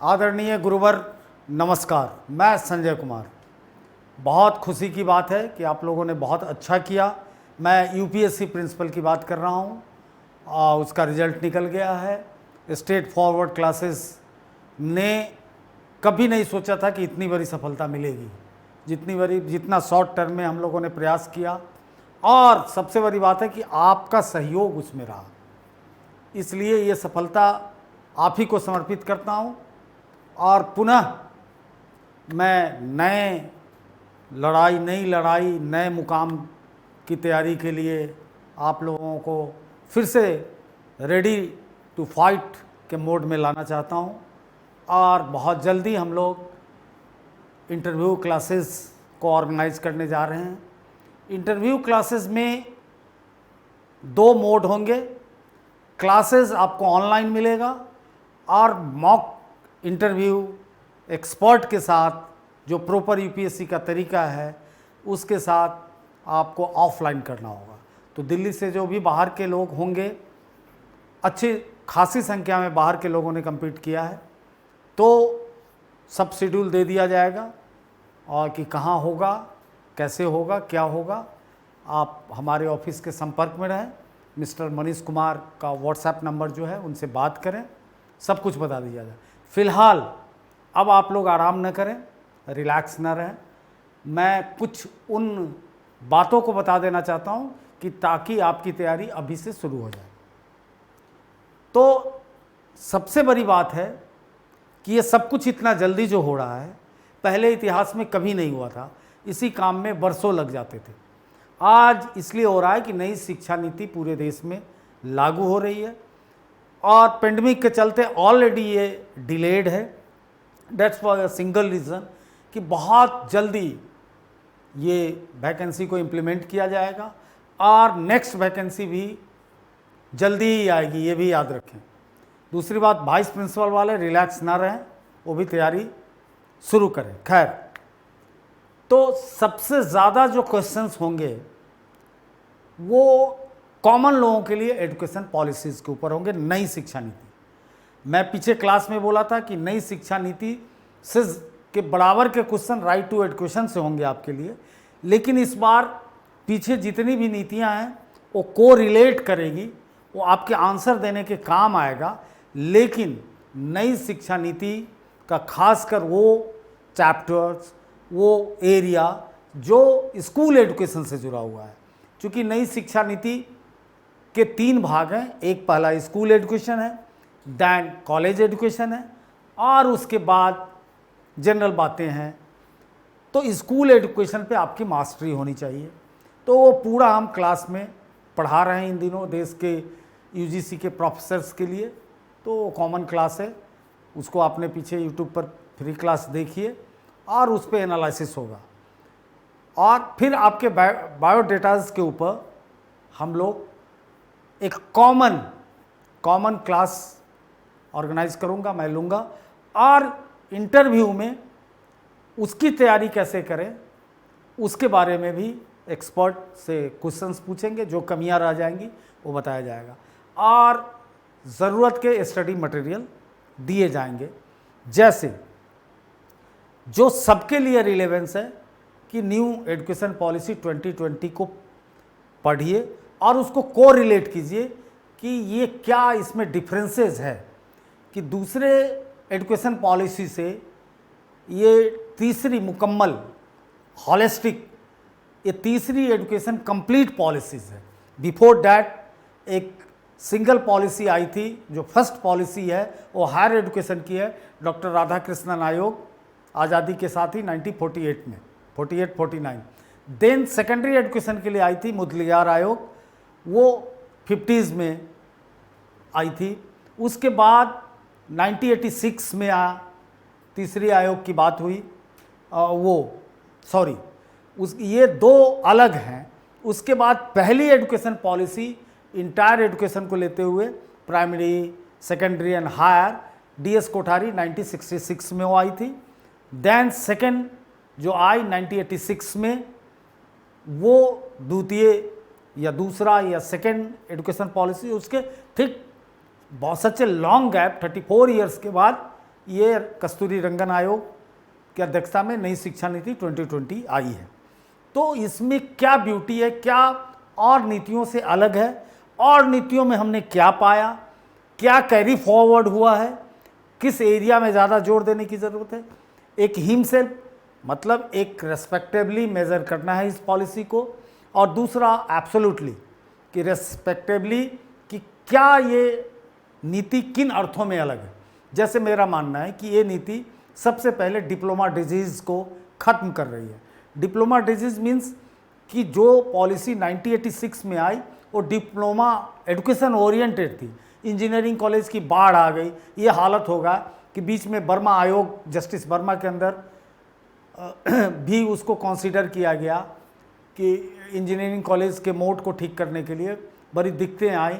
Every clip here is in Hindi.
आदरणीय गुरुवर नमस्कार। मैं संजय कुमार। बहुत खुशी की बात है कि आप लोगों ने बहुत अच्छा किया। मैं यूपीएससी प्रिंसिपल की बात कर रहा हूँ। उसका रिजल्ट निकल गया है। स्ट्रेट फॉरवर्ड क्लासेस ने कभी नहीं सोचा था कि इतनी बड़ी सफलता मिलेगी, जितना शॉर्ट टर्म में हम लोगों ने प्रयास किया। और सबसे बड़ी बात है कि आपका सहयोग उसमें रहा, इसलिए ये सफलता आप ही को समर्पित करता हूँ। और पुनः मैं नई लड़ाई नए मुकाम की तैयारी के लिए आप लोगों को फिर से रेडी टू फाइट के मोड में लाना चाहता हूँ। और बहुत जल्दी हम लोग इंटरव्यू क्लासेस को ऑर्गेनाइज करने जा रहे हैं। इंटरव्यू क्लासेस में 2 मोड होंगे। क्लासेस आपको ऑनलाइन मिलेगा और मॉक इंटरव्यू एक्सपर्ट के साथ, जो प्रॉपर यूपीएससी का तरीका है उसके साथ आपको ऑफलाइन करना होगा। तो दिल्ली से जो भी बाहर के लोग होंगे, अच्छी खासी संख्या में बाहर के लोगों ने कम्पीट किया है, तो सब शेड्यूल दे दिया जाएगा और कि कहाँ होगा, कैसे होगा, क्या होगा। आप हमारे ऑफिस के संपर्क में रहें। मिस्टर मनीष कुमार का व्हाट्सएप नंबर जो है उनसे बात करें, सब कुछ बता दिया जाए। फ़िलहाल अब आप लोग आराम न करें, रिलैक्स न रहें। मैं कुछ उन बातों को बता देना चाहता हूँ कि ताकि आपकी तैयारी अभी से शुरू हो जाए। तो सबसे बड़ी बात है कि ये सब कुछ इतना जल्दी जो हो रहा है, पहले इतिहास में कभी नहीं हुआ था। इसी काम में बरसों लग जाते थे। आज इसलिए हो रहा है कि नई शिक्षा नीति पूरे देश में लागू हो रही है और पेंडेमिक के चलते ऑलरेडी ये डिलेड है। That's for a single reason कि बहुत जल्दी ये वैकेंसी को इम्प्लीमेंट किया जाएगा और नेक्स्ट वैकेंसी भी जल्दी ही आएगी, ये भी याद रखें। दूसरी बात, वाइस प्रिंसिपल वाले रिलैक्स ना रहें, वो भी तैयारी शुरू करें। खैर, तो सबसे ज़्यादा जो क्वेश्चंस होंगे वो कॉमन लोगों के लिए एजुकेशन पॉलिसीज़ के ऊपर होंगे, नई शिक्षा नीति। मैं पीछे क्लास में बोला था कि नई शिक्षा नीति से के बराबर के क्वेश्चन राइट टू एजुकेशन से होंगे आपके लिए, लेकिन इस बार पीछे जितनी भी नीतियां हैं वो को रिलेट करेगी, वो आपके आंसर देने के काम आएगा। लेकिन नई शिक्षा नीति का खासकर वो चैप्टर्स, वो एरिया जो स्कूल एजुकेशन से जुड़ा हुआ है, क्योंकि नई शिक्षा नीति के 3 भाग हैं। एक पहला स्कूल एजुकेशन है, दैन कॉलेज एजुकेशन है और उसके बाद जनरल बातें हैं। तो स्कूल एजुकेशन पे आपकी मास्टरी होनी चाहिए। तो वो पूरा हम क्लास में पढ़ा रहे हैं इन दिनों देश के यूजीसी के प्रोफेसर्स के लिए। तो कॉमन क्लास है, उसको आपने पीछे यूट्यूब पर फ्री क्लास देखिए और उस पर एनालिसिस होगा। और फिर आपके बायोडेटाज के ऊपर हम लोग एक कॉमन क्लास ऑर्गेनाइज करूंगा, मैं लूँगा। और इंटरव्यू में उसकी तैयारी कैसे करें उसके बारे में भी एक्सपर्ट से क्वेश्चंस पूछेंगे, जो कमियां रह जाएंगी वो बताया जाएगा और ज़रूरत के स्टडी मटेरियल दिए जाएंगे। जैसे जो सबके लिए रिलेवेंस है कि न्यू एजुकेशन पॉलिसी 2020 को पढ़िए और उसको को रिलेट कीजिए कि ये क्या इसमें डिफरेंसेस है कि दूसरे एजुकेशन पॉलिसी से ये तीसरी मुकम्मल हॉलिस्टिक, ये तीसरी एजुकेशन कंप्लीट पॉलिसीज़ है। बिफोर डैट एक सिंगल पॉलिसी आई थी, जो फर्स्ट पॉलिसी है वो हायर एजुकेशन की है, डॉक्टर राधाकृष्णन आयोग, आज़ादी के साथ ही 1948 में 48-49। देन सेकेंडरी एजुकेशन के लिए आई थी मुदलियार आयोग, वो 50s में आई थी। उसके बाद 1986 में तीसरी आयोग की बात हुई। ये 2 अलग हैं। उसके बाद पहली एजुकेशन पॉलिसी इंटायर एजुकेशन को लेते हुए primary, secondary and higher, DS Kothari 1966 में वो आई थी। देन सेकेंड जो आई 1986 में, वो द्वितीय या दूसरा या सेकेंड एजुकेशन पॉलिसी। उसके ठीक बहुत सच ए लॉन्ग गैप 34 ईयर्स के बाद ये कस्तूरी रंगन आयोग की अध्यक्षता में नई शिक्षा नीति 2020 आई है। तो इसमें क्या ब्यूटी है, क्या और नीतियों से अलग है, और नीतियों में हमने क्या पाया, क्या कैरी फॉरवर्ड हुआ है, किस एरिया में ज़्यादा जोर देने की ज़रूरत है। एक हिमसेल्फ मतलब एक रेस्पेक्टेबली मेज़र करना है इस पॉलिसी को, और दूसरा एब्सोल्युटली कि रेस्पेक्टेबली कि क्या ये नीति किन अर्थों में अलग है। जैसे मेरा मानना है कि ये नीति सबसे पहले डिप्लोमा डिजीज़ को ख़त्म कर रही है। डिप्लोमा डिजीज़ मीन्स कि जो पॉलिसी 1986 में आई वो डिप्लोमा एजुकेशन ओरिएंटेड थी। इंजीनियरिंग कॉलेज की बाढ़ आ गई, ये हालत होगा कि बीच में वर्मा आयोग, जस्टिस वर्मा के अंदर भी उसको कंसीडर किया गया कि इंजीनियरिंग कॉलेज के मोड को ठीक करने के लिए बड़ी दिक्कतें आई,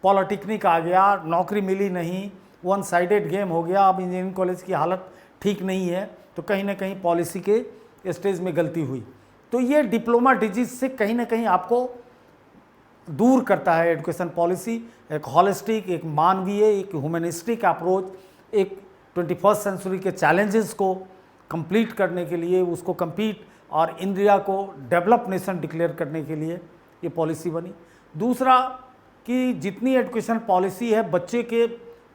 पॉलिटेक्निक आ गया, नौकरी मिली नहीं, वन साइडेड गेम हो गया। अब इंजीनियरिंग कॉलेज की हालत ठीक नहीं है, तो कहीं ना कहीं पॉलिसी के स्टेज में गलती हुई। तो ये डिप्लोमा डिजीज से कहीं ना कहीं आपको दूर करता है एजुकेशन पॉलिसी। एक हॉलिस्टिक, एक मानवीय, एक ह्यूमनिस्टिक अप्रोच, एक 21st सेंचुरी के चैलेंजेस को कंप्लीट करने के लिए, उसको compete और इंडिया को डेवलप नेशन डिक्लेयर करने के लिए ये पॉलिसी बनी। दूसरा कि जितनी एजुकेशन पॉलिसी है बच्चे के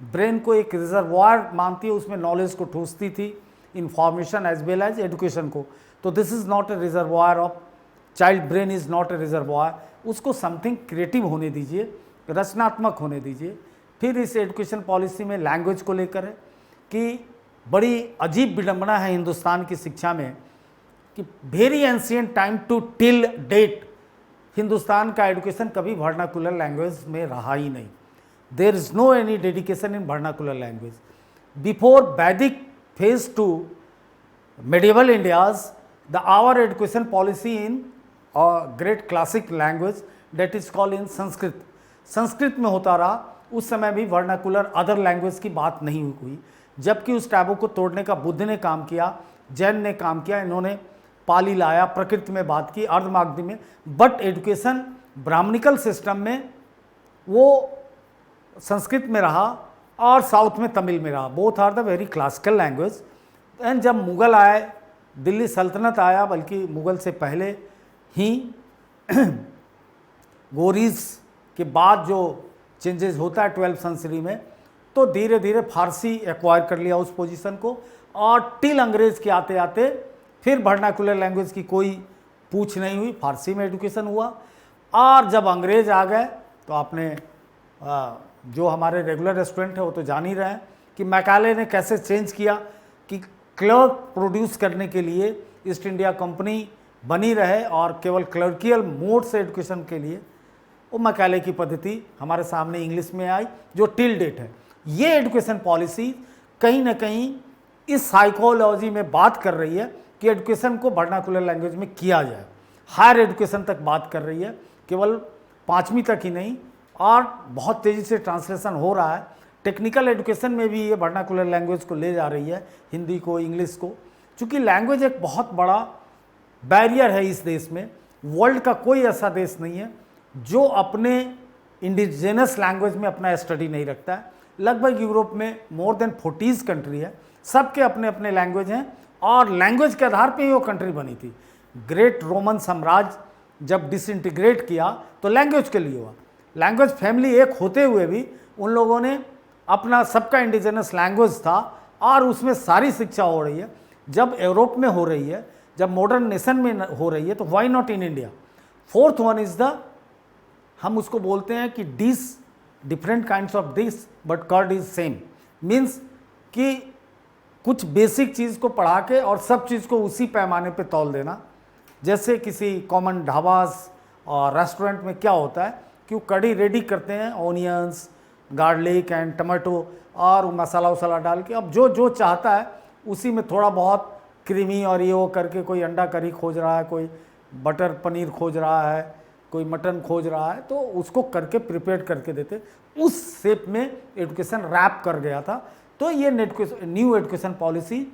ब्रेन को एक रिजर्वायर मानती है, उसमें नॉलेज को ठूसती थी, information as well as education को। तो this is not a reservoir of child brain, is not a reservoir. उसको समथिंग क्रिएटिव होने दीजिए, रचनात्मक होने दीजिए। फिर इस एजुकेशन पॉलिसी में लैंग्वेज को लेकर है कि बड़ी अजीब विडंबना है हिंदुस्तान की शिक्षा में कि very ancient time to till date Hindustan का एजुकेशन कभी वर्नाकुलर लैंग्वेज में रहा ही नहीं। There is no any dedication in vernacular language. Before Vedic phase to medieval India's our education policy in a great classic language that is called in Sanskrit। Sanskrit में होता रहा, उस समय भी वर्नाकुलर अदर लैंग्वेज की बात नहीं हुई। जबकि उस टैबू को तोड़ने का बुद्ध ने काम किया, जैन ने काम किया, इन्होंने पाली लाया, प्रकृति में बात की, अर्धमागधी में। बट एजुकेशन ब्राह्मणिकल सिस्टम में वो संस्कृत में रहा और साउथ में तमिल में रहा। Both are the very classical language. And जब मुग़ल आए, दिल्ली सल्तनत आया, बल्कि मुग़ल से पहले ही गोरीज के बाद जो चेंजेस होता है 12th सेंचुरी में, तो धीरे धीरे फारसी एक्वायर कर लिया उस पोजीशन को, और टिल अंग्रेज़ के आते आते फिर वर्नाकुलर लैंग्वेज की कोई पूछ नहीं हुई, फारसी में एजुकेशन हुआ। और जब अंग्रेज़ आ गए तो आपने जो हमारे रेगुलर स्टूडेंट है वो तो जान ही रहे हैं कि मैकाले ने कैसे चेंज किया कि क्लर्क प्रोड्यूस करने के लिए ईस्ट इंडिया कंपनी बनी रहे और केवल क्लर्कियल मोड से एजुकेशन के लिए वो मैकाले की पद्धति हमारे सामने इंग्लिश में आई, जो टिल डेट है। ये एजुकेशन पॉलिसी कहीं ना कहीं इस साइकोलॉजी में बात कर रही है कि एजुकेशन को वर्नाकुलर लैंग्वेज में किया जाए। हायर एजुकेशन तक बात कर रही है, केवल 5वीं तक ही नहीं, और बहुत तेज़ी से ट्रांसलेशन हो रहा है। टेक्निकल एजुकेशन में भी ये वर्नाकुलर लैंग्वेज को ले जा रही है, हिंदी को, इंग्लिश को। चूँकि लैंग्वेज एक बहुत बड़ा बैरियर है इस देश में। वर्ल्ड का कोई ऐसा देश नहीं है जो अपने इंडिजिनस लैंग्वेज में अपना स्टडी नहीं रखता है। लगभग यूरोप में मोर देन 40 कंट्री है, सबके अपने अपने लैंग्वेज हैं, और लैंग्वेज के आधार पे ही वो कंट्री बनी थी। ग्रेट रोमन साम्राज्य जब डिसइंटीग्रेट किया तो लैंग्वेज के लिए हुआ। लैंग्वेज फैमिली एक होते हुए भी उन लोगों ने अपना सबका इंडिजिनस लैंग्वेज था, और उसमें सारी शिक्षा हो रही है। जब यूरोप में हो रही है, जब मॉडर्न नेशन में हो रही है, तो why not in India. Fourth one is the, हम उसको बोलते हैं कि dish, different kinds of dish but curd is same. Means कि कुछ बेसिक चीज़ को पढ़ा के और सब चीज़ को उसी पैमाने पे तौल देना। जैसे किसी कॉमन ढाबास और रेस्टोरेंट में क्या होता है कि वो कढ़ी रेडी करते हैं, ऑनियंस, गार्लिक एंड टमाटो और मसाला वसाला डाल के। अब जो जो चाहता है उसी में थोड़ा बहुत क्रीमी और ये वो करके, कोई अंडा करी खोज रहा है, कोई बटर पनीर खोज रहा है, कोई मटन खोज रहा है, तो उसको करके प्रिपेयर करके देते। उस शेप में एजुकेशन रैप कर गया था। तो ये न्यू एजुकेशन पॉलिसी,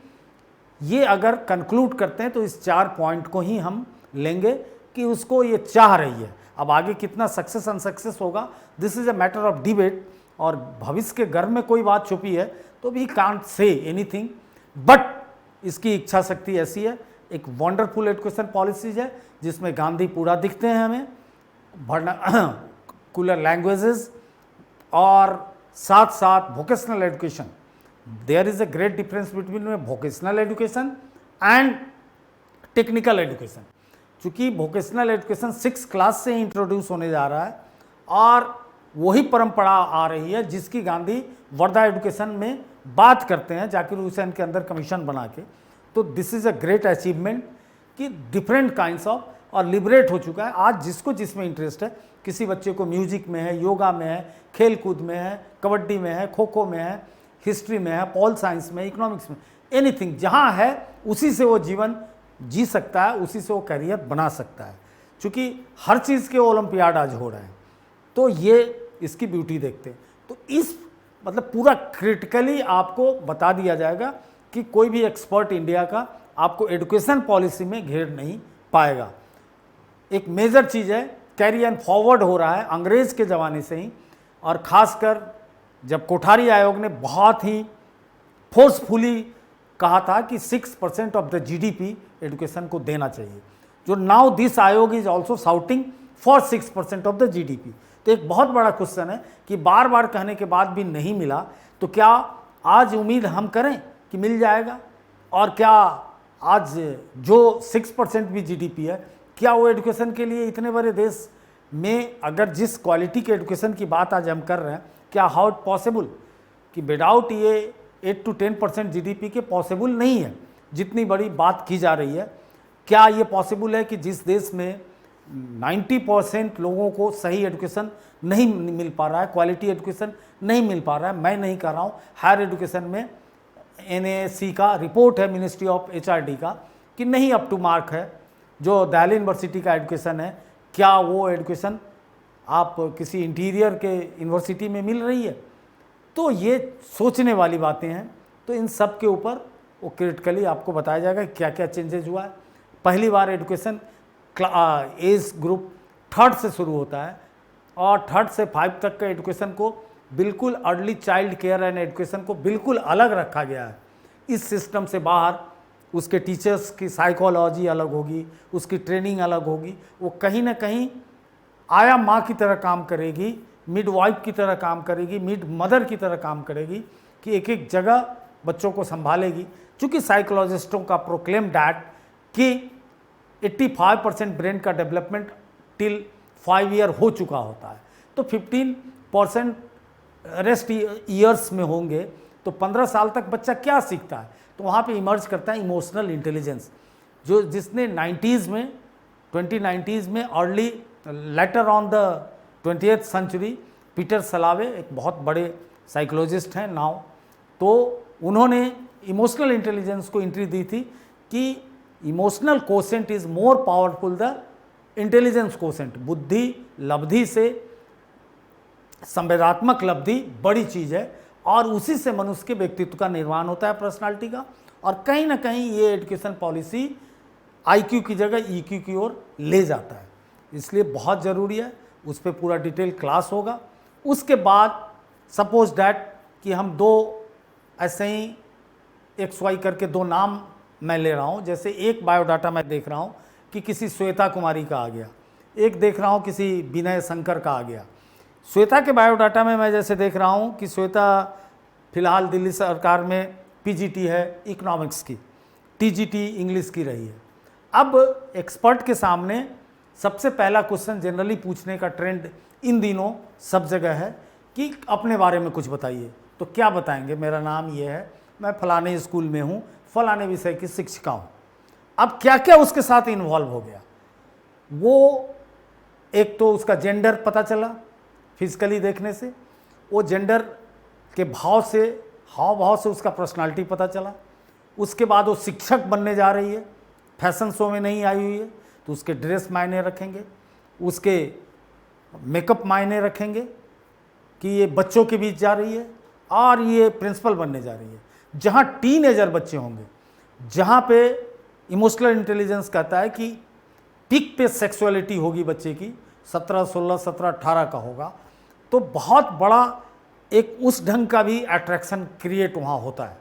ये अगर कंक्लूड करते हैं तो इस 4 पॉइंट को ही हम लेंगे कि उसको ये चाह रही है। अब आगे कितना सक्सेस अनसक्सेस होगा, this is a matter of debate. और भविष्य के गर्भ में कोई बात छुपी है तो भी कांट से एनीथिंग, बट इसकी इच्छा शक्ति ऐसी है। एक वंडरफुल एजुकेशन पॉलिसीज है जिसमें गांधी पूरा दिखते हैं हमें, वर्नाकुलर लैंग्वेजेस और साथ साथ vocational education. There is a great difference between vocational education and technical education. चूँकि वोकेशनल एजुकेशन 6 क्लास से इंट्रोड्यूस होने जा रहा है और वही परंपरा आ रही है जिसकी गांधी वर्धा एजुकेशन में बात करते हैं जाकिर हुसैन के अंदर कमीशन बना के। तो this is a great achievement कि डिफरेंट काइंड्स ऑफ और लिबरेट हो चुका है। आज जिसको जिसमें इंटरेस्ट है, किसी बच्चे को म्यूजिक में है, योगा में है, खेल कूद में है, कबड्डी में है, खो खो में है, हिस्ट्री में है, पॉल साइंस में, इकोनॉमिक्स में, एनीथिंग जहाँ है उसी से वो जीवन जी सकता है, उसी से वो करियर बना सकता है। क्योंकि हर चीज़ के ओलंपियाड आज हो रहे हैं, तो ये इसकी ब्यूटी देखते हैं। तो इस मतलब पूरा क्रिटिकली आपको बता दिया जाएगा कि कोई भी एक्सपर्ट इंडिया का आपको एजुकेशन पॉलिसी में घेर नहीं पाएगा। एक मेजर चीज़ है, कैरी एंड फॉरवर्ड हो रहा है अंग्रेज़ के ज़माने से ही, और ख़ासकर जब कोठारी आयोग ने बहुत ही फोर्सफुली कहा था कि 6% ऑफ द जीडीपी एजुकेशन को देना चाहिए, जो नाउ दिस आयोग is also shouting for 6% of the GDP. तो एक बहुत बड़ा क्वेश्चन है कि बार बार कहने के बाद भी नहीं मिला, तो क्या आज उम्मीद हम करें कि मिल जाएगा? और क्या आज जो 6% भी जीडीपी है, क्या वो एजुकेशन के लिए इतने बड़े देश में अगर जिस क्वालिटी के एजुकेशन की बात आज हम कर रहे हैं, क्या हाउ इट पॉसिबल कि विदाउट ये 8 to 10% जीडीपी के पॉसिबल नहीं है जितनी बड़ी बात की जा रही है। क्या ये पॉसिबल है कि जिस देश में 90% लोगों को सही एजुकेशन नहीं मिल पा रहा है, क्वालिटी एजुकेशन नहीं मिल पा रहा है, मैं नहीं कर रहा हूँ, हायर एजुकेशन में NAC का रिपोर्ट है, मिनिस्ट्री ऑफ HRD का, कि नहीं अप टू मार्क है। जो दिल्ली यूनिवर्सिटी का एजुकेशन है, क्या वो एजुकेशन आप किसी इंटीरियर के यूनिवर्सिटी में मिल रही है? तो ये सोचने वाली बातें हैं। तो इन सब के ऊपर वो क्रिटिकली आपको बताया जाएगा क्या क्या चेंजेस हुआ है। पहली बार एजुकेशन एज ग्रुप 3rd से शुरू होता है और 3rd से 5 तक का एजुकेशन को बिल्कुल early child care and education को बिल्कुल अलग रखा गया है। इस सिस्टम से बाहर उसके टीचर्स की साइकोलॉजी अलग होगी, उसकी ट्रेनिंग अलग होगी, वो कहीं ना कहीं आया माँ की तरह काम करेगी, मिडवाइफ की तरह काम करेगी, मिड मदर की तरह काम करेगी कि एक एक जगह बच्चों को संभालेगी। चूँकि साइकोलॉजिस्टों का प्रोक्लेम डैट कि 85% ब्रेन का डेवलपमेंट टिल 5 ईयर हो चुका होता है, तो 15% रेस्ट ईयर्स में होंगे, तो 15 साल तक बच्चा क्या सीखता है? तो वहाँ पे इमर्ज करता है इमोशनल इंटेलिजेंस, जो जिसने 2090s में early letter on the 20th century Peter Salovey एक बहुत बड़े साइकोलॉजिस्ट हैं नाउ, तो उन्होंने इमोशनल इंटेलिजेंस को एंट्री दी थी कि emotional quotient is more powerful the intelligence quotient. बुद्धि लब्धि से संवेदात्मक लब्धि बड़ी चीज़ है और उसी से मनुष्य के व्यक्तित्व का निर्माण होता है, पर्सनालिटी का। और कहीं ना कहीं ये एजुकेशन पॉलिसी IQ की जगह EQ की ओर ले जाता है, इसलिए बहुत ज़रूरी है। उस पर पूरा डिटेल क्लास होगा। उसके बाद सपोज डैट कि हम 2 ऐसे ही XY करके 2 नाम मैं ले रहा हूँ, जैसे एक बायोडाटा मैं देख रहा हूँ कि किसी श्वेता कुमारी का आ गया, एक देख रहा हूँ किसी विनय शंकर का आ गया। श्वेता के बायोडाटा में मैं जैसे देख रहा हूँ कि श्वेता फिलहाल दिल्ली सरकार में PGT है इकोनॉमिक्स की, TGT इंग्लिश की रही है। अब एक्सपर्ट के सामने सबसे पहला क्वेश्चन जनरली पूछने का ट्रेंड इन दिनों सब जगह है कि अपने बारे में कुछ बताइए। तो क्या बताएंगे? मेरा नाम ये है, मैं फलाने स्कूल में हूँ, फलाने विषय की शिक्षिका हूँ। अब क्या क्या उसके साथ इन्वॉल्व हो गया, वो एक तो उसका जेंडर पता चला फिजिकली देखने से, वो जेंडर के भाव से हाव भाव से उसका पर्सनालिटी पता चला। उसके बाद वो शिक्षक बनने जा रही है, फैशन शो में नहीं आई हुई है, तो उसके ड्रेस मायने रखेंगे, उसके मेकअप मायने रखेंगे कि ये बच्चों के बीच जा रही है और ये प्रिंसिपल बनने जा रही है। जहाँ टीनेजर बच्चे होंगे, जहाँ पे इमोशनल इंटेलिजेंस कहता है कि पीक पे सेक्सुअलिटी होगी बच्चे की, 17, 16, 17, 18 का होगा, तो बहुत बड़ा एक उस ढंग का भी अट्रैक्शन क्रिएट वहाँ होता है।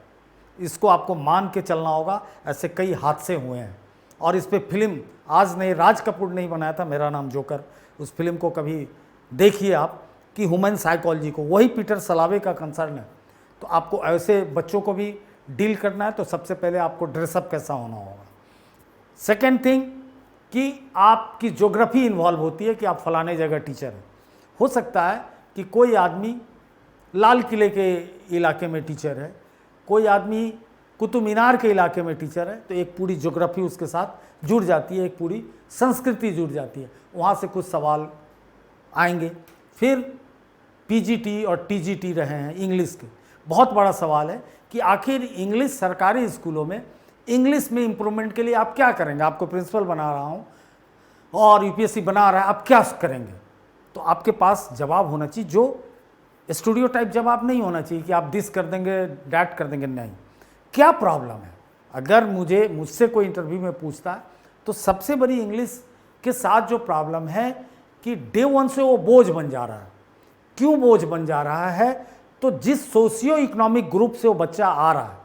इसको आपको मान के चलना होगा। ऐसे कई हादसे हुए हैं और इस पे फिल्म आज नहीं, राज कपूर ने ही बनाया था, मेरा नाम जोकर। उस फिल्म को कभी देखिए आप, कि ह्यूमन साइकोलॉजी को, वही पीटर सलावे का कंसर्न है। तो आपको ऐसे बच्चों को भी डील करना है तो सबसे पहले आपको ड्रेसअप कैसा होना होगा। सेकेंड थिंग कि आपकी ज्योग्राफी इन्वॉल्व होती है कि आप फलाने जगह टीचर हैं। हो सकता है कि कोई आदमी लाल किले के इलाके में टीचर है, कोई आदमी कुतुब मीनार के इलाके में टीचर है, तो एक पूरी ज्योग्राफी उसके साथ जुड़ जाती है, एक पूरी संस्कृति जुड़ जाती है। वहाँ से कुछ सवाल आएंगे। फिर पीजीटी और टीजीटी रहे हैं इंग्लिश के, बहुत बड़ा सवाल है कि आखिर इंग्लिश सरकारी स्कूलों में इंग्लिश में इम्प्रूवमेंट के लिए आप क्या करेंगे। आपको प्रिंसिपल बना रहा हूँ और यूपीएससी बना रहा है, आप क्या करेंगे। तो आपके पास जवाब होना चाहिए, जो स्टूडियो टाइप जवाब नहीं होना चाहिए कि आप दिस कर देंगे डैट कर देंगे। नहीं, क्या प्रॉब्लम है। अगर मुझसे कोई इंटरव्यू में पूछता है तो सबसे बड़ी इंग्लिश के साथ जो प्रॉब्लम है कि डे वन से वो बोझ बन जा रहा है। क्यों बोझ बन जा रहा है, तो जिस सोशियो इकोनॉमिक ग्रुप से वो बच्चा आ रहा है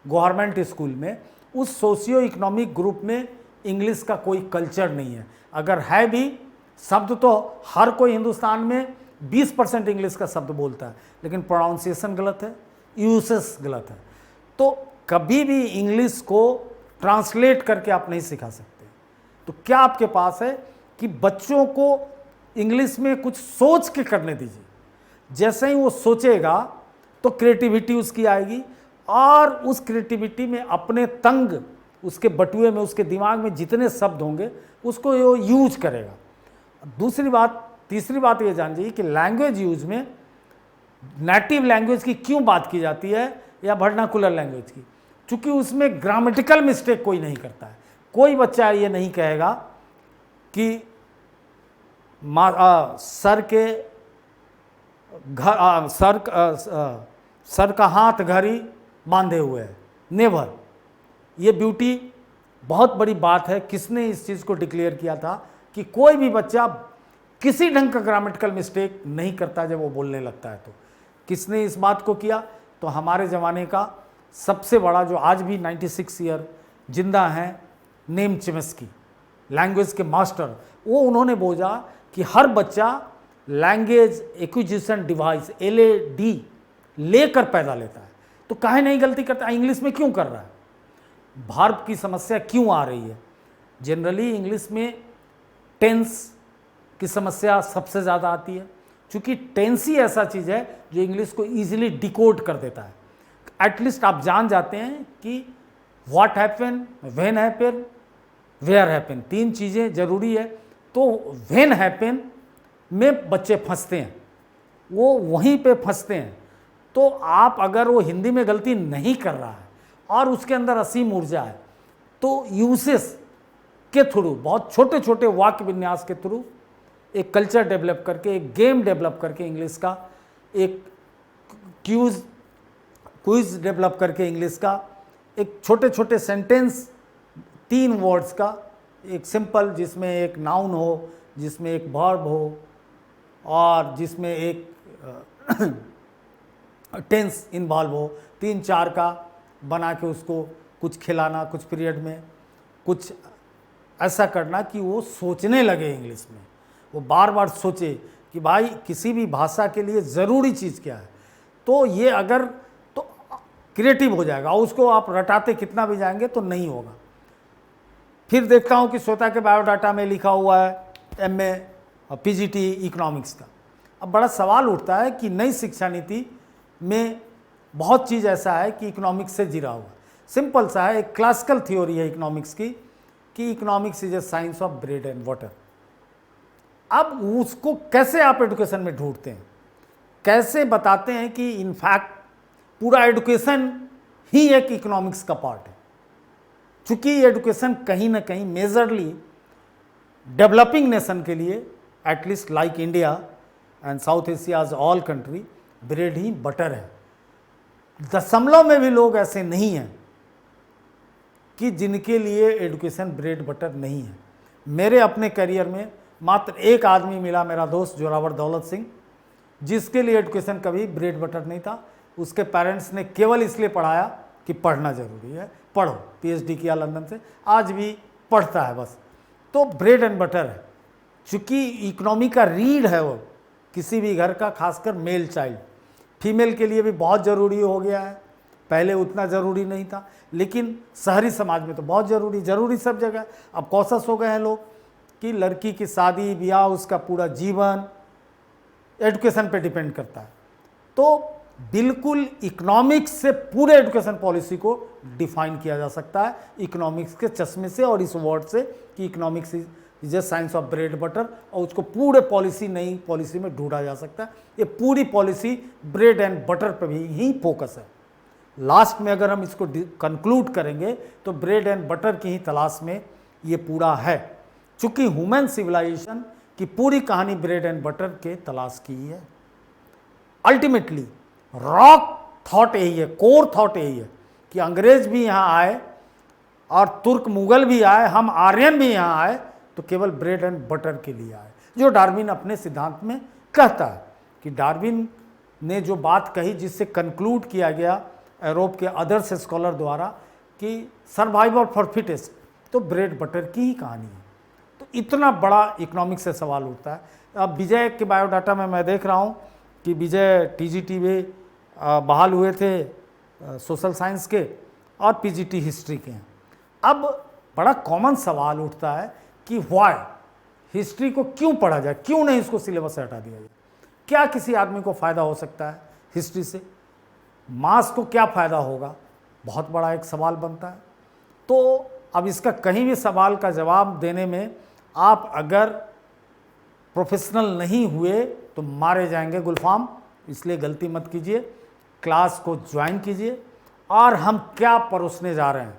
गवर्नमेंट स्कूल में, उस सोशियो इकोनॉमिक ग्रुप में इंग्लिश का कोई कल्चर नहीं है। अगर है भी शब्द तो हर कोई हिंदुस्तान में 20% इंग्लिश का शब्द बोलता है, लेकिन प्रोनाउंसिएशन गलत है, यूसेस गलत है। तो कभी भी इंग्लिश को ट्रांसलेट करके आप नहीं सिखा सकते। तो क्या आपके पास है कि बच्चों को इंग्लिश में कुछ सोच के करने दीजिए। जैसे ही वो सोचेगा तो क्रिएटिविटी उसकी आएगी और उस क्रिएटिविटी में अपने तंग उसके बटुए में, उसके दिमाग में जितने शब्द होंगे उसको वो यूज करेगा। तीसरी बात ये जान जाइए कि लैंग्वेज यूज में नेटिव लैंग्वेज की क्यों बात की जाती है या वर्नाकुलर लैंग्वेज की, क्योंकि उसमें ग्रामेटिकल मिस्टेक कोई नहीं करता है। कोई बच्चा ये नहीं कहेगा कि सर का हाथ घड़ी बांधे हुए है। नेवर। ये ब्यूटी बहुत बड़ी बात है। किसने इस चीज़ को डिक्लेयर किया था कि कोई भी बच्चा किसी ढंग का ग्रामेटिकल मिस्टेक नहीं करता जब वो बोलने लगता है। तो किसने इस बात को किया, तो हमारे ज़माने का सबसे बड़ा जो आज भी 96 ईयर जिंदा हैं, नेम चेम्स्की, लैंग्वेज के मास्टर। वो उन्होंने बोला कि हर बच्चा लैंग्वेज एक्विजिशन डिवाइस LAD लेकर पैदा लेता है। तो काहे नहीं गलती करता, इंग्लिश में क्यों कर रहा है। भार्ब की समस्या क्यों आ रही है। जनरली इंग्लिश में टेंस की समस्या सबसे ज़्यादा आती है, क्योंकि टेंस ही ऐसा चीज़ है जो इंग्लिश को ईजिली डिकोड कर देता है। एटलीस्ट आप जान जाते हैं कि what happen, when happen, where happen, 3 चीज़ें ज़रूरी है। तो व्हेन हैपन में बच्चे फंसते हैं, वो वहीं पे फंसते हैं। तो आप अगर वो हिंदी में गलती नहीं कर रहा है और उसके अंदर असीम ऊर्जा है, तो यूसेस के थ्रू, बहुत छोटे छोटे वाक्य विन्यास के थ्रू एक कल्चर डेवलप करके, एक गेम डेवलप करके इंग्लिश का, एक क्विज डेवलप करके इंग्लिश का, एक छोटे छोटे सेंटेंस 3 वर्ड्स का, एक सिंपल जिसमें एक नाउन हो, जिसमें एक वर्ब हो और जिसमें एक टेंस इन्वॉल्व हो, 3-4 का बना के उसको कुछ खिलाना, कुछ पीरियड में कुछ ऐसा करना कि वो सोचने लगे इंग्लिश में, वो बार बार सोचे कि भाई किसी भी भाषा के लिए ज़रूरी चीज़ क्या है। तो ये अगर तो क्रिएटिव हो जाएगा, उसको आप रटाते कितना भी जाएंगे तो नहीं होगा। फिर देखता हूँ कि श्वेता के बायोडाटा में लिखा हुआ है MA और PGT इकोनॉमिक्स का। अब बड़ा सवाल उठता है कि नई शिक्षा नीति में बहुत चीज़ ऐसा है कि इकोनॉमिक्स से जुड़ा हुआ। सिंपल सा है, एक क्लासिकल थ्योरी है इकोनॉमिक्स की कि economics is a science of bread and water. अब उसको कैसे आप एजुकेशन में ढूंढते हैं, कैसे बताते हैं कि इनफैक्ट पूरा एजुकेशन ही एक इकोनॉमिक्स का पार्ट है। चूँकि एजुकेशन कहीं ना कहीं मेजरली डेवलपिंग नेशन के लिए, at least like India and south Asia's all country, bread he butter है। दशमलव में भी लोग ऐसे नहीं हैं कि जिनके लिए एजुकेशन ब्रेड बटर नहीं है। मेरे अपने करियर में मात्र एक आदमी मिला, मेरा दोस्त जोरावर दौलत सिंह, जिसके लिए एजुकेशन कभी ब्रेड बटर नहीं था। उसके पेरेंट्स ने केवल इसलिए पढ़ाया कि पढ़ना ज़रूरी है, पढ़ो, पीएचडी किया लंदन से, आज भी पढ़ता है बस। तो ब्रेड एंड बटर है, चूँकि इकोनॉमी का रीढ़ है वो किसी भी घर का, खासकर मेल चाइल्ड। फीमेल के लिए भी बहुत ज़रूरी हो गया है, पहले उतना ज़रूरी नहीं था, लेकिन शहरी समाज में तो बहुत ज़रूरी सब जगह। अब कॉशस हो गए हैं लोग कि लड़की की शादी ब्याह, उसका पूरा जीवन एजुकेशन पे डिपेंड करता है। तो बिल्कुल इकोनॉमिक्स से पूरे एजुकेशन पॉलिसी को डिफाइन किया जा सकता है, इकोनॉमिक्स के चश्मे से और इस वर्ड से कि economics is a science of bread butter, और उसको पूरे पॉलिसी, नई पॉलिसी में ढूंढा जा सकता है। ये पूरी पॉलिसी ब्रेड एंड बटर पर भी ही फोकस है। लास्ट में अगर हम इसको कंक्लूड करेंगे तो ब्रेड एंड बटर की ही तलाश में ये पूरा है, चूँकि ह्यूमन सिविलाइजेशन की पूरी कहानी ब्रेड एंड बटर के तलाश की है। अल्टीमेटली रॉक थॉट यही है, कोर थॉट यही है कि अंग्रेज भी यहाँ आए और तुर्क मुगल भी आए, हम आर्यन भी यहाँ आए तो केवल ब्रेड एंड बटर के लिए आए, जो डार्विन अपने सिद्धांत में कहता है कि डार्विन ने जो बात कही, जिससे कंक्लूड किया गया यूरोप के अदर्स स्कॉलर द्वारा कि सर्वाइवल फॉर फिटेस्ट, तो ब्रेड बटर की ही कहानी है। तो इतना बड़ा इकोनॉमिक्स से सवाल उठता है। अब विजय के बायोडाटा में मैं देख रहा हूँ कि विजय टीजीटी में बहाल हुए थे सोशल साइंस के और पीजीटी हिस्ट्री के हैं। अब बड़ा कॉमन सवाल उठता है कि व्हाई हिस्ट्री को क्यों पढ़ा जाए, क्यों नहीं इसको सिलेबस से हटा दिया जाए, क्या किसी आदमी को फ़ायदा हो सकता है हिस्ट्री से, मास को क्या फ़ायदा होगा, बहुत बड़ा एक सवाल बनता है। तो अब इसका कहीं भी सवाल का जवाब देने में आप अगर प्रोफेशनल नहीं हुए तो मारे जाएंगे गुलफाम, इसलिए गलती मत कीजिए, क्लास को ज्वाइन कीजिए। और हम क्या परोसने जा रहे हैं,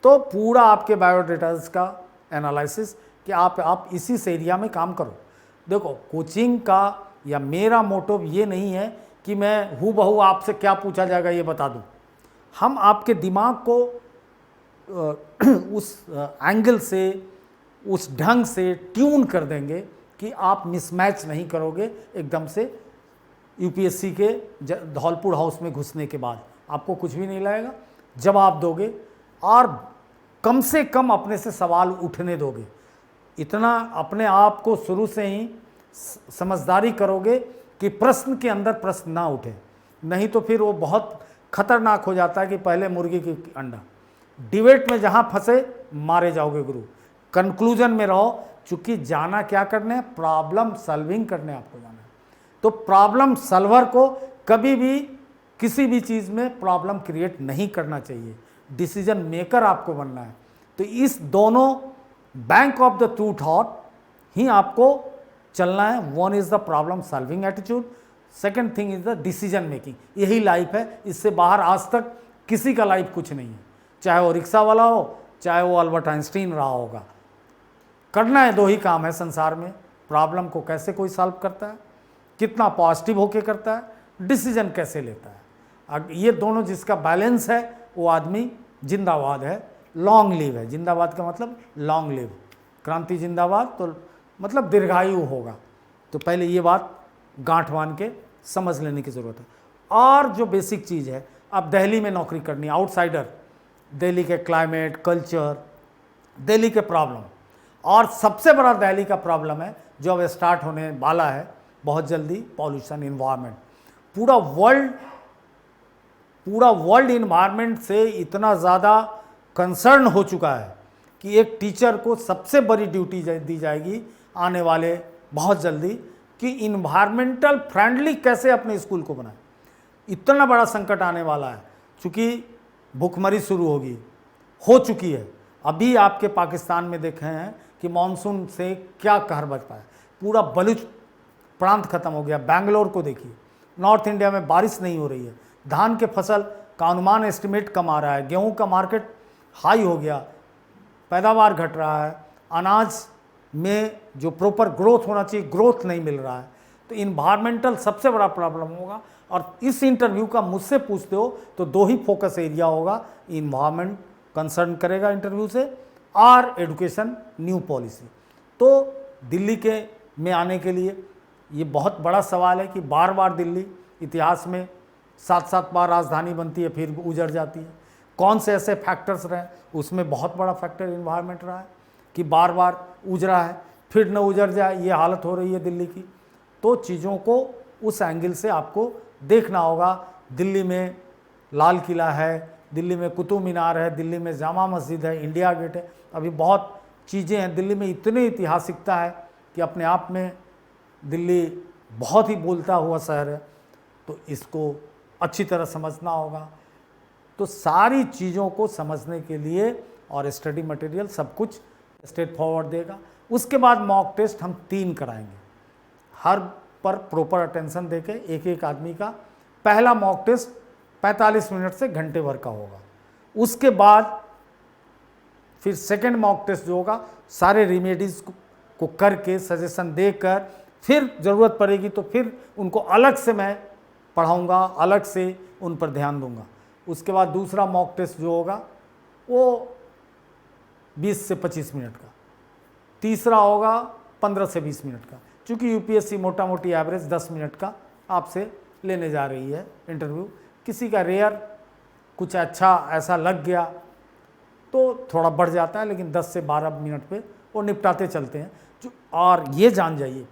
तो पूरा आपके बायोडाटास का एनालिसिस कि आप इसी से एरिया में काम करो। देखो, कोचिंग का या मेरा मोटिव ये नहीं है कि मैं हूँ बहू आपसे क्या पूछा जाएगा ये बता दूँ। हम आपके दिमाग को उस एंगल से, उस ढंग से ट्यून कर देंगे कि आप मिसमैच नहीं करोगे एकदम से। यूपीएससी के धौलपुर हाउस में घुसने के बाद आपको कुछ भी नहीं लगेगा, जवाब दोगे और कम से कम अपने से सवाल उठने दोगे। इतना अपने आप को शुरू से ही समझदारी करोगे कि प्रश्न के अंदर प्रश्न ना उठे, नहीं तो फिर वो बहुत खतरनाक हो जाता है कि पहले मुर्गी की अंडा। डिबेट में जहाँ फंसे मारे जाओगे गुरु। कंक्लूजन में रहो, चूँकि जाना क्या करने, प्रॉब्लम सॉल्विंग करने आपको जाना है। तो प्रॉब्लम सॉल्वर को कभी भी किसी भी चीज़ में प्रॉब्लम क्रिएट नहीं करना चाहिए, डिसीजन मेकर आपको बनना है। तो इस दोनों bank of the two thought ही आपको चलना है। One is the problem solving attitude, second thing is the decision making. यही लाइफ है, इससे बाहर आज तक किसी का लाइफ कुछ नहीं है, चाहे वो रिक्शा वाला हो, चाहे वो अल्बर्ट आइंस्टीन रहा होगा। करना है दो ही काम है संसार में, प्रॉब्लम को कैसे कोई सॉल्व करता है, कितना पॉजिटिव होके करता है, डिसीजन कैसे लेता है। अब ये दोनों जिसका बैलेंस है वो आदमी जिंदाबाद है, लॉन्ग लिव है। जिंदाबाद का मतलब लॉन्ग लिव, क्रांति जिंदाबाद, तो मतलब दीर्घायु होगा। तो पहले ये बात गांठ बांध के समझ लेने की ज़रूरत है। और जो बेसिक चीज़ है, अब दिल्ली में नौकरी करनी, आउटसाइडर, दिल्ली के क्लाइमेट, कल्चर, दिल्ली के प्रॉब्लम, और सबसे बड़ा दिल्ली का प्रॉब्लम है जो अब स्टार्ट होने वाला है बहुत जल्दी, पॉल्यूशन, इन्वायरमेंट। पूरा वर्ल्ड इन्वायरमेंट से इतना ज़्यादा कंसर्न हो चुका है कि एक टीचर को सबसे बड़ी ड्यूटी दी जाएगी आने वाले बहुत जल्दी कि इन्वायरमेंटल फ्रेंडली कैसे अपने स्कूल को बनाए। इतना बड़ा संकट आने वाला है, चूँकि भूखमरी शुरू होगी, हो चुकी है। अभी आपके पाकिस्तान में देखे हैं कि मानसून से क्या कहर बचता है, पूरा बलूच प्रांत खत्म हो गया। बेंगलोर को देखिए, नॉर्थ इंडिया में बारिश नहीं हो रही है, धान के फसल का अनुमान एस्टिमेट कम आ रहा है, गेहूं का मार्केट हाई हो गया, पैदावार घट रहा है, अनाज में जो प्रॉपर ग्रोथ होना चाहिए ग्रोथ नहीं मिल रहा है। तो इन्वायरमेंटल सबसे बड़ा प्रॉब्लम होगा। और इस इंटरव्यू का मुझसे पूछते हो तो दो ही फोकस एरिया होगा, इन्वायरमेंट कंसर्न करेगा इंटरव्यू से, और एजुकेशन न्यू पॉलिसी। तो दिल्ली के में आने के लिए ये बहुत बड़ा सवाल है कि बार बार दिल्ली इतिहास में 7-7 बार राजधानी बनती है फिर उजड़ जाती है। कौन से ऐसे फैक्टर्स रहे? उसमें बहुत बड़ा फैक्टर इन्वायरमेंट रहा है कि बार बार उजड़ा है फिर न उजड़ जाए, ये हालत हो रही है दिल्ली की। तो चीज़ों को उस एंगल से आपको देखना होगा। दिल्ली में लाल किला है, दिल्ली में कुतुब मीनार है, दिल्ली में जामा मस्जिद है, इंडिया गेट है, अभी बहुत चीज़ें हैं। दिल्ली में इतनी ऐतिहासिकता है कि अपने आप में दिल्ली बहुत ही बोलता हुआ शहर है, तो इसको अच्छी तरह समझना होगा। तो सारी चीज़ों को समझने के लिए और स्टडी मटेरियल सब कुछ स्ट्रेट फॉरवर्ड देगा। उसके बाद मॉक टेस्ट हम 3 कराएंगे, हर पर प्रॉपर अटेंशन देके एक एक आदमी का। पहला मॉक टेस्ट 45 मिनट से घंटे भर का होगा। उसके बाद फिर सेकंड मॉक टेस्ट जो होगा सारे रेमेडीज को करके सजेशन देकर, फिर ज़रूरत पड़ेगी तो फिर उनको अलग से मैं पढ़ाऊँगा, अलग से उन पर ध्यान दूंगा। उसके बाद दूसरा मॉक टेस्ट जो होगा वो 20 से 25 मिनट का, तीसरा होगा 15 से 20 मिनट का। चूँकि यूपीएससी मोटा मोटी एवरेज 10 मिनट का आपसे लेने जा रही है इंटरव्यू। किसी का रेयर कुछ अच्छा ऐसा लग गया तो थोड़ा बढ़ जाता है, लेकिन 10 से 12 मिनट पे वो निपटाते चलते हैं। और ये जान जाइए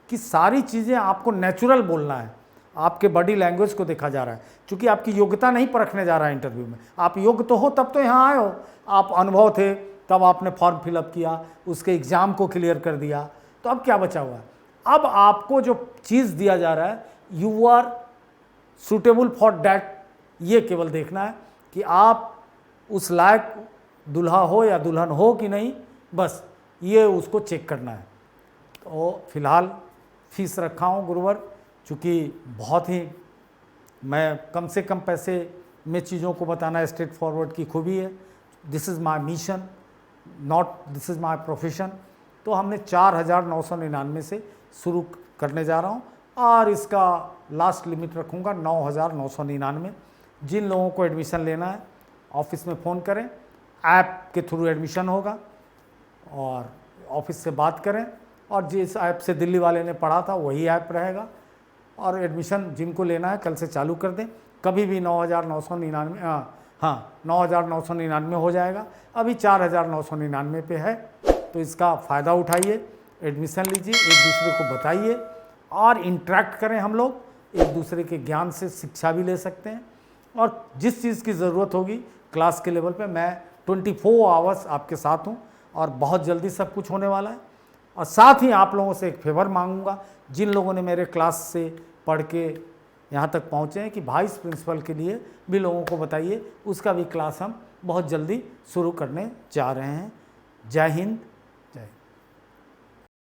कि सारी चीज़ें आपको नेचुरल बोलना है, आपके बॉडी लैंग्वेज को देखा जा रहा है। क्योंकि आपकी योग्यता नहीं परखने जा रहा है इंटरव्यू में। आप योग्य तो हो तब तो यहाँ आए हो, आप अनुभव थे तब आपने फॉर्म फिलअप किया, उसके एग्ज़ाम को क्लियर कर दिया, तो अब क्या बचा हुआ है? अब आपको जो चीज़ दिया जा रहा है, you are suitable for that, ये केवल देखना है कि आप उस लायक दुल्हा हो या दुल्हन हो कि नहीं, बस ये उसको चेक करना है। तो फिलहाल फीस रखा हूँ गुरुवर, चूँकि बहुत ही मैं कम से कम पैसे में चीज़ों को बताना स्ट्रेट फॉरवर्ड की खूबी है। This is my mission, not this is my profession. तो हमने 4,999 से शुरू करने जा रहा हूँ और इसका लास्ट लिमिट रखूँगा 9,999। जिन लोगों को एडमिशन लेना है ऑफिस में फ़ोन करें, ऐप के थ्रू एडमिशन होगा और ऑफिस से बात करें, और जिस ऐप से दिल्ली वाले ने पढ़ा था वही ऐप रहेगा। और एडमिशन जिनको लेना है कल से चालू कर दें, कभी भी 9,999 9,999 हो जाएगा। अभी 4,999 पे है, तो इसका फ़ायदा उठाइए, एडमिशन लीजिए, एक दूसरे को बताइए और इंटरेक्ट करें। हम लोग एक दूसरे के ज्ञान से शिक्षा भी ले सकते हैं, और जिस चीज़ की ज़रूरत होगी क्लास के लेवल पे मैं 24 आवर्स आपके साथ हूँ, और बहुत जल्दी सब कुछ होने वाला है। और साथ ही आप लोगों से एक फेवर मांगूंगा, जिन लोगों ने मेरे क्लास से पढ़ के यहाँ तक पहुँचे हैं, कि वाइस प्रिंसिपल के लिए भी लोगों को बताइए, उसका भी क्लास हम बहुत जल्दी शुरू करने जा रहे हैं। जय हिंद,